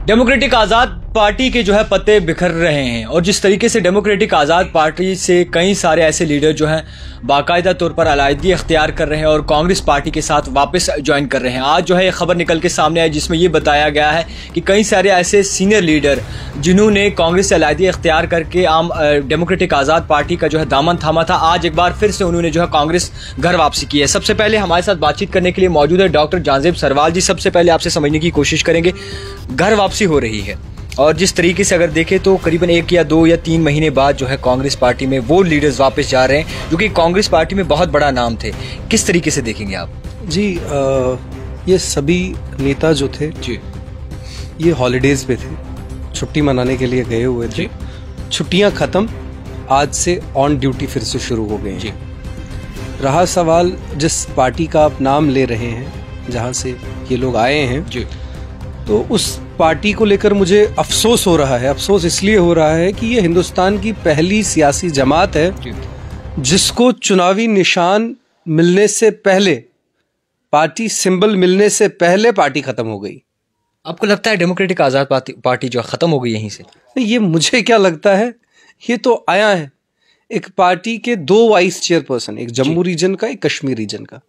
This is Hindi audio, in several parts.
डेमोक्रेटिक आज़ाद पार्टी के जो है पत्ते बिखर रहे हैं और जिस तरीके से डेमोक्रेटिक आज़ाद पार्टी से कई सारे ऐसे लीडर जो हैं बाकायदा तौर पर अलहदगी इख्तियार कर रहे हैं और कांग्रेस पार्टी के साथ वापस ज्वाइन कर रहे हैं। आज जो है खबर निकल के सामने आई जिसमें ये बताया गया है कि कई सारे ऐसे सीनियर लीडर जिन्होंने कांग्रेस से अलहदगी इख्तियार करके आम डेमोक्रेटिक आज़ाद पार्टी का जो है दामन थामा था, आज एक बार फिर से उन्होंने जो है कांग्रेस घर वापसी की है। सबसे पहले हमारे साथ बातचीत करने के लिए मौजूद है डॉक्टर जांजेब सरवाल जी। सबसे पहले आपसे समझने की कोशिश करेंगे, घर वापसी हो रही है और जिस तरीके से अगर देखें तो करीबन 1 या 2 या 3 महीने बाद जो है कांग्रेस पार्टी में वो लीडर्स वापस जा रहे हैं जो कि कांग्रेस पार्टी में बहुत बड़ा नाम थे। किस तरीके से देखेंगे आप? जी ये सभी नेता जो थे जी ये हॉलीडेज पे थे, छुट्टी मनाने के लिए गए हुए थे। छुट्टियां खत्म, आज से ऑन ड्यूटी फिर से शुरू हो गए हैं। रहा सवाल जिस पार्टी का आप नाम ले रहे हैं, जहां से ये लोग आए हैं जी, तो उस पार्टी को लेकर मुझे अफसोस हो रहा है। अफसोस इसलिए हो रहा है कि ये हिंदुस्तान की पहली सियासी जमात है जिसको चुनावी निशान मिलने से पहले, पार्टी सिंबल मिलने से पहले पार्टी खत्म हो गई। आपको लगता है डेमोक्रेटिक आज़ाद पार्टी जो खत्म हो गई यहीं से? ये मुझे क्या लगता है, ये तो आया है। एक पार्टी के 2 वाइस चेयरपर्सन, एक जम्मू रीजन का, एक कश्मीर रीजन का,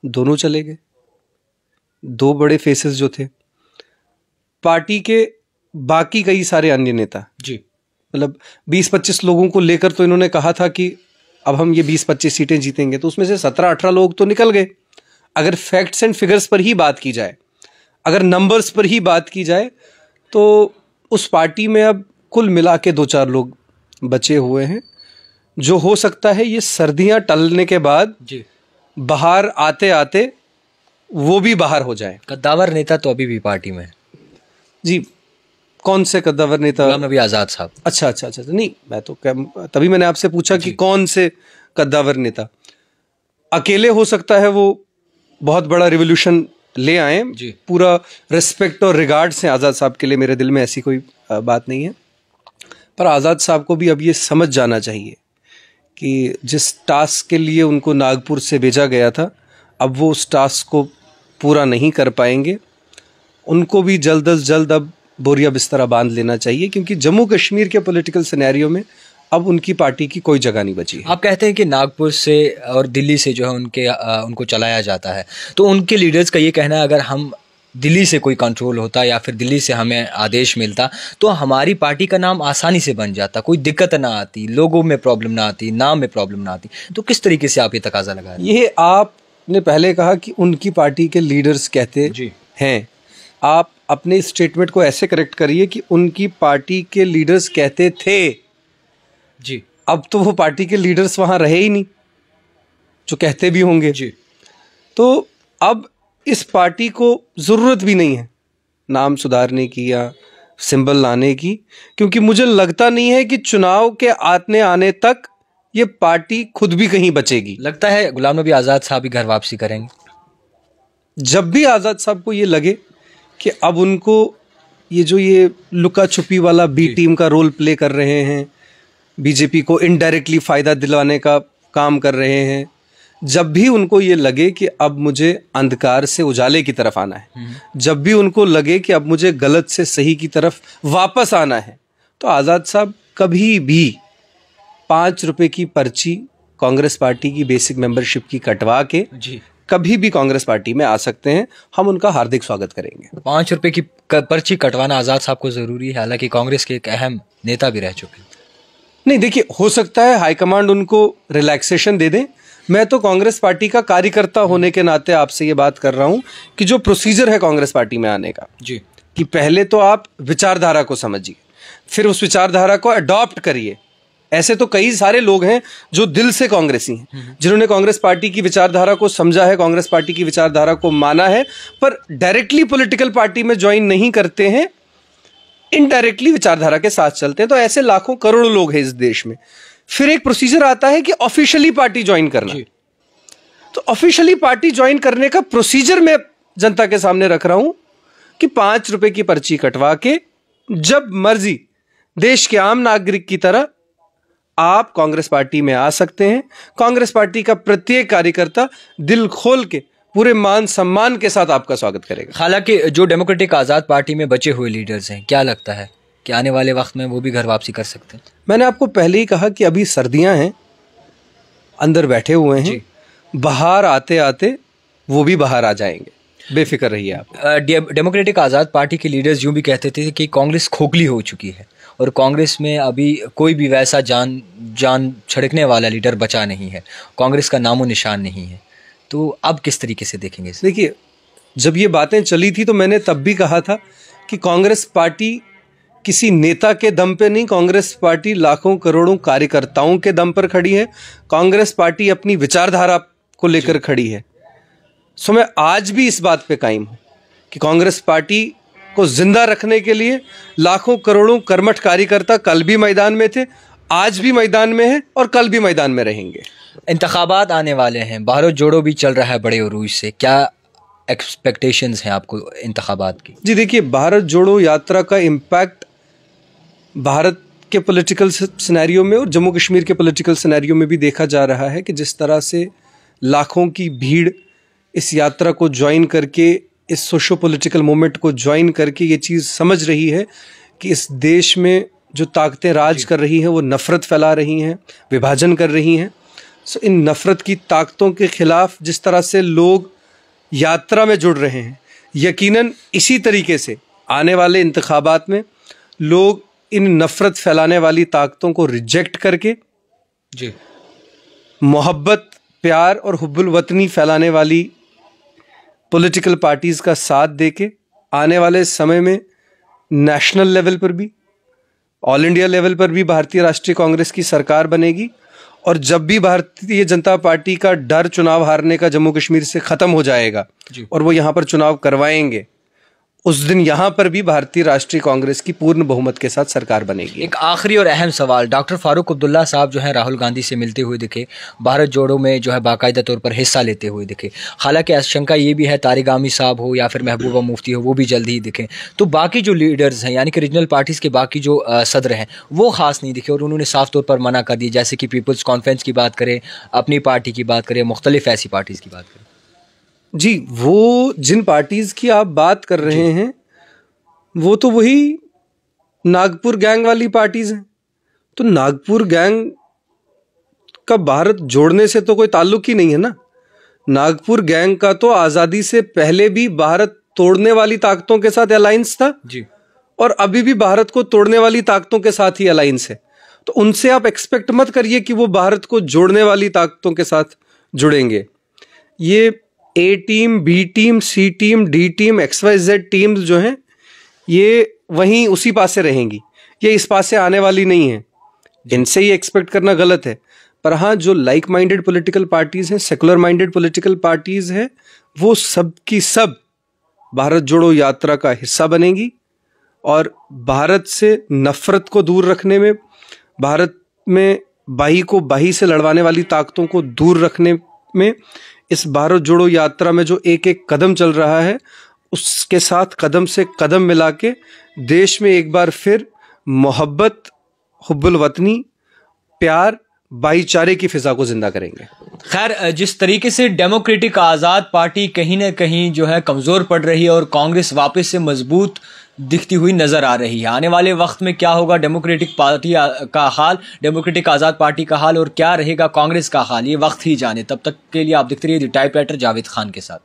दोनों चले गए। 2 बड़े फेसेस जो थे पार्टी के, बाकी कई सारे अन्य नेता जी, मतलब 20-25 लोगों को लेकर तो इन्होंने कहा था कि अब हम ये 20-25 सीटें जीतेंगे, तो उसमें से 17-18 लोग तो निकल गए। अगर फैक्ट्स एंड फिगर्स पर ही बात की जाए, अगर नंबर्स पर ही बात की जाए, तो उस पार्टी में अब कुल मिला के 2-4 लोग बचे हुए हैं, जो हो सकता है ये सर्दियां टलने के बाद जी, बाहर आते आते वो भी बाहर हो जाए। कद्दावर नेता तो अभी भी पार्टी में है जी। कौन से कद्दावर नेता? गुलाम नबी आज़ाद साहब। अच्छा, नहीं, मैं तो तभी मैंने आपसे पूछा कि कौन से कद्दावर नेता। अकेले हो सकता है वो बहुत बड़ा रिवॉल्यूशन ले आए जी। पूरा रिस्पेक्ट और रिगार्ड से आज़ाद साहब के लिए मेरे दिल में ऐसी कोई बात नहीं है, पर आज़ाद साहब को भी अब ये समझ जाना चाहिए कि जिस टास्क के लिए उनको नागपुर से भेजा गया था, अब वो उस टास्क को पूरा नहीं कर पाएंगे। उनको भी जल्द अज जल्द अब बोरिया बिस्तरा बांध लेना चाहिए, क्योंकि जम्मू कश्मीर के पॉलिटिकल सिनेरियो में अब उनकी पार्टी की कोई जगह नहीं बची है। आप कहते हैं कि नागपुर से और दिल्ली से जो है उनको चलाया जाता है, तो उनके लीडर्स का ये कहना है अगर हम दिल्ली से कोई कंट्रोल होता या फिर दिल्ली से हमें आदेश मिलता तो हमारी पार्टी का नाम आसानी से बन जाता, कोई दिक्कत ना आती, लोगों में प्रॉब्लम ना आती, नाम में प्रॉब्लम ना आती। तो किस तरीके से आप ये तकाजा लगा रहे हैं? ये आपने पहले कहा कि उनकी पार्टी के लीडर्स कहते हैं, आप अपने स्टेटमेंट को ऐसे करेक्ट करिए कि उनकी पार्टी के लीडर्स कहते थे जी। अब तो वो पार्टी के लीडर्स वहां रहे ही नहीं जो कहते भी होंगे जी। तो अब इस पार्टी को जरूरत भी नहीं है नाम सुधारने की या सिंबल लाने की, क्योंकि मुझे लगता नहीं है कि चुनाव के आने तक ये पार्टी खुद भी कहीं बचेगी। लगता है गुलाम नबी आज़ाद साहब ही घर वापसी करेंगे। जब भी आज़ाद साहब को ये लगे कि अब उनको ये लुका छुपी वाला बी टीम का रोल प्ले कर रहे हैं, बीजेपी को इनडायरेक्टली फायदा दिलाने का काम कर रहे हैं, जब भी उनको ये लगे कि अब मुझे अंधकार से उजाले की तरफ आना है, जब भी उनको लगे कि अब मुझे गलत से सही की तरफ वापस आना है, तो आज़ाद साहब कभी भी 5 रुपए की पर्ची कांग्रेस पार्टी की बेसिक मेंबरशिप की कटवा के जी कभी भी कांग्रेस पार्टी में आ सकते हैं। हम उनका हार्दिक स्वागत करेंगे। 5 रुपए की पर्ची कटवाना आज़ाद साहब को जरूरी है, हालांकि कांग्रेस के एक अहम नेता भी रह चुके हैं। नहीं, देखिए, हो सकता है हाईकमांड उनको रिलैक्सेशन दे दें। मैं तो कांग्रेस पार्टी का कार्यकर्ता होने के नाते आपसे ये बात कर रहा हूं कि जो प्रोसीजर है कांग्रेस पार्टी में आने का जी, कि पहले तो आप विचारधारा को समझिए, फिर उस विचारधारा को अडॉप्ट करिए। ऐसे तो कई सारे लोग हैं जो दिल से कांग्रेसी हैं, जिन्होंने कांग्रेस पार्टी की विचारधारा को समझा है, कांग्रेस पार्टी की विचारधारा को माना है, पर डायरेक्टली पॉलिटिकल पार्टी में ज्वाइन नहीं करते हैं, इनडायरेक्टली विचारधारा के साथ चलते हैं। तो ऐसे लाखों करोड़ों लोग हैं इस देश में। फिर एक प्रोसीजर आता है कि ऑफिशियली पार्टी ज्वाइन करना। तो ऑफिशियली पार्टी ज्वाइन करने का प्रोसीजर मैं जनता के सामने रख रहा हूं कि 5 रुपए की पर्ची कटवा के जब मर्जी देश के आम नागरिक की तरह आप कांग्रेस पार्टी में आ सकते हैं। कांग्रेस पार्टी का प्रत्येक कार्यकर्ता दिल खोल के पूरे मान सम्मान के साथ आपका स्वागत करेगा। हालांकि जो डेमोक्रेटिक आज़ाद पार्टी में बचे हुए लीडर्स हैं, क्या लगता है कि आने वाले वक्त में वो भी घर वापसी कर सकते हैं? मैंने आपको पहले ही कहा कि अभी सर्दियां हैं, अंदर बैठे हुए हैं, बाहर आते आते वो भी बाहर आ जाएंगे, बेफिक्र रहिए आप। डेमोक्रेटिक आज़ाद पार्टी के लीडर्स यूं भी कहते थे कि कांग्रेस खोखली हो चुकी है और कांग्रेस में अभी कोई भी वैसा जान छिड़कने वाला लीडर बचा नहीं है, कांग्रेस का नामो निशान नहीं है। तो अब किस तरीके से देखेंगे इसे? देखिए, जब ये बातें चली थी तो मैंने तब भी कहा था कि कांग्रेस पार्टी किसी नेता के दम पे नहीं, कांग्रेस पार्टी लाखों करोड़ों कार्यकर्ताओं के दम पर खड़ी है। कांग्रेस पार्टी अपनी विचारधारा को लेकर खड़ी है। सो मैं आज भी इस बात पे कायम हूं कि कांग्रेस पार्टी को जिंदा रखने के लिए लाखों करोड़ों कर्मठ कार्यकर्ता कल भी मैदान में थे, आज भी मैदान में है और कल भी मैदान में रहेंगे। इंतखाबात आने वाले हैं, भारत जोड़ो भी चल रहा है बड़े उरूज से, क्या एक्सपेक्टेशंस हैं आपको इंतखाबात की? जी देखिए, भारत जोड़ो यात्रा का इम्पैक्ट भारत के पॉलिटिकल सिनेरियो में और जम्मू कश्मीर के पॉलिटिकल सिनेरियो में भी देखा जा रहा है कि जिस तरह से लाखों की भीड़ इस यात्रा को ज्वाइन करके, इस सोशो पॉलिटिकल मूवमेंट को ज्वाइन करके ये चीज़ समझ रही है कि इस देश में जो ताकतें राज कर रही हैं वो नफ़रत फैला रही हैं, विभाजन कर रही हैं। सो इन नफ़रत की ताकतों के ख़िलाफ़ जिस तरह से लोग यात्रा में जुड़ रहे हैं, यकीनन इसी तरीके से आने वाले इंतखाबात में लोग इन नफ़रत फैलाने वाली ताकतों को रिजेक्ट करके मोहब्बत, प्यार और हुब्बुल वतनी फैलाने वाली पॉलिटिकल पार्टीज़ का साथ देके आने वाले समय में नेशनल लेवल पर भी, ऑल इंडिया लेवल पर भी भारतीय राष्ट्रीय कांग्रेस की सरकार बनेगी। और जब भी भारतीय जनता पार्टी का डर चुनाव हारने का जम्मू कश्मीर से ख़त्म हो जाएगा और वो यहाँ पर चुनाव करवाएंगे, उस दिन यहाँ पर भी भारतीय राष्ट्रीय कांग्रेस की पूर्ण बहुमत के साथ सरकार बनेगी। एक आखिरी और अहम सवाल, डॉक्टर फारूक अब्दुल्ला साहब जो है राहुल गांधी से मिलते हुए दिखे, भारत जोड़ो में जो है बाकायदा तौर पर हिस्सा लेते हुए दिखे। हालांकि आशंका ये भी है तारिक आमी साहब हो या फिर महबूबा मुफ्ती हो, वो भी जल्द ही दिखें। तो बाकी जो लीडर्स हैं, यानी कि रीजनल पार्टीज़ के बाकी जो सदर हैं, वो खास नहीं दिखे और उन्होंने साफ तौर पर मना कर दी। जैसे कि पीपल्स कॉन्फ्रेंस की बात करें, अपनी पार्टी की बात करें, मुख्तलिफ ऐसी पार्टीज़ की बात करें। जी, वो जिन पार्टीज़ की आप बात कर रहे हैं वो तो वही नागपुर गैंग वाली पार्टीज़ हैं। तो नागपुर गैंग का भारत जोड़ने से तो कोई ताल्लुक ही नहीं है ना। नागपुर गैंग का तो आज़ादी से पहले भी भारत तोड़ने वाली ताकतों के साथ अलायंस था जी, और अभी भी भारत को तोड़ने वाली ताकतों के साथ ही अलायंस है। तो उनसे आप एक्सपेक्ट मत करिए कि वो भारत को जोड़ने वाली ताकतों के साथ जुड़ेंगे। ये A team, B team, C team, D team, XYZ teams जो हैं ये वहीं उसी पास से रहेंगी, ये इस पास से आने वाली नहीं है। इनसे ये एक्सपेक्ट करना गलत है। पर हाँ, जो लाइक माइंडेड पॉलिटिकल पार्टीज़ हैं, सेकुलर माइंडेड पॉलिटिकल पार्टीज़ हैं, वो सब की सब भारत जोड़ो यात्रा का हिस्सा बनेगी और भारत से नफ़रत को दूर रखने में, भारत में बाही को बाही से लड़वाने वाली ताकतों को दूर रखने में, इस भारत जोड़ो यात्रा में जो एक एक कदम चल रहा है उसके साथ कदम से कदम मिला के देश में एक बार फिर मोहब्बत, हुब्बुल वतनी, प्यार, भाईचारे की फिजा को जिंदा करेंगे। खैर, जिस तरीके से डेमोक्रेटिक आज़ाद पार्टी कहीं ना कहीं जो है कमज़ोर पड़ रही है और कांग्रेस वापस से मजबूत दिखती हुई नज़र आ रही है, आने वाले वक्त में क्या होगा डेमोक्रेटिक पार्टी का हाल, डेमोक्रेटिक आज़ाद पार्टी का हाल और क्या रहेगा कांग्रेस का हाल, ये वक्त ही जाने। तब तक के लिए आप देखते रहिए द टाइपराइटर जावेद खान के साथ।